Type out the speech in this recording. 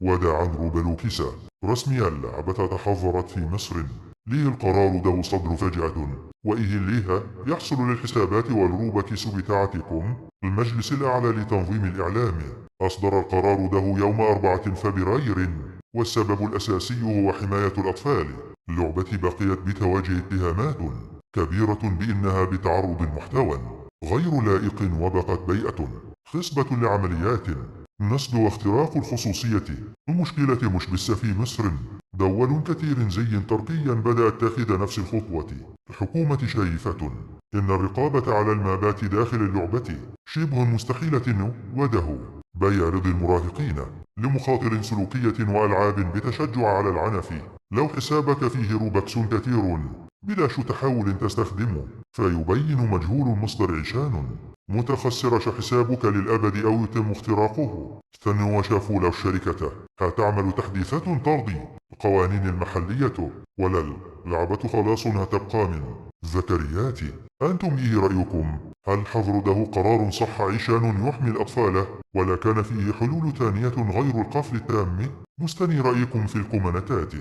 وداعا روبلوكسا. رسمي اللعبة تحظرت في مصر. ليه القرار ده صدر فجأة، وإيه ليها يحصل للحسابات والروبكس بتاعتكم. المجلس الأعلى لتنظيم الإعلام أصدر القرار ده يوم 4 فبراير، والسبب الأساسي هو حماية الأطفال. اللعبة بقيت بتواجه اتهامات كبيرة بأنها بتعرض محتوى غير لائق، وبقت بيئة خصبة لعمليات نصب واختراق الخصوصية. المشكلة مش بس في مصر، دول كثير زي تركيا بدأت تاخذ نفس الخطوة. الحكومة شايفة إن الرقابة على المابات داخل اللعبة شبه مستحيلة، وده بيعرض المراهقين لمخاطر سلوكية وألعاب بتشجع على العنف. لو حسابك فيه روبكس كثير بلا شو تحاول تستخدمه، فيبين مجهول المصدر عشان متخسرش حسابك للأبد أو يتم اختراقه. استنوا وشافوا لو الشركة هتعمل تحديثات ترضي القوانين المحلية، ولا اللعبة خلاص هتبقى من ذكريات. أنتم إيه رأيكم؟ هل حظر ده قرار صح عشان يحمي الأطفال، ولا كان فيه حلول تانية غير القفل التام؟ مستني رأيكم في الكومنتات.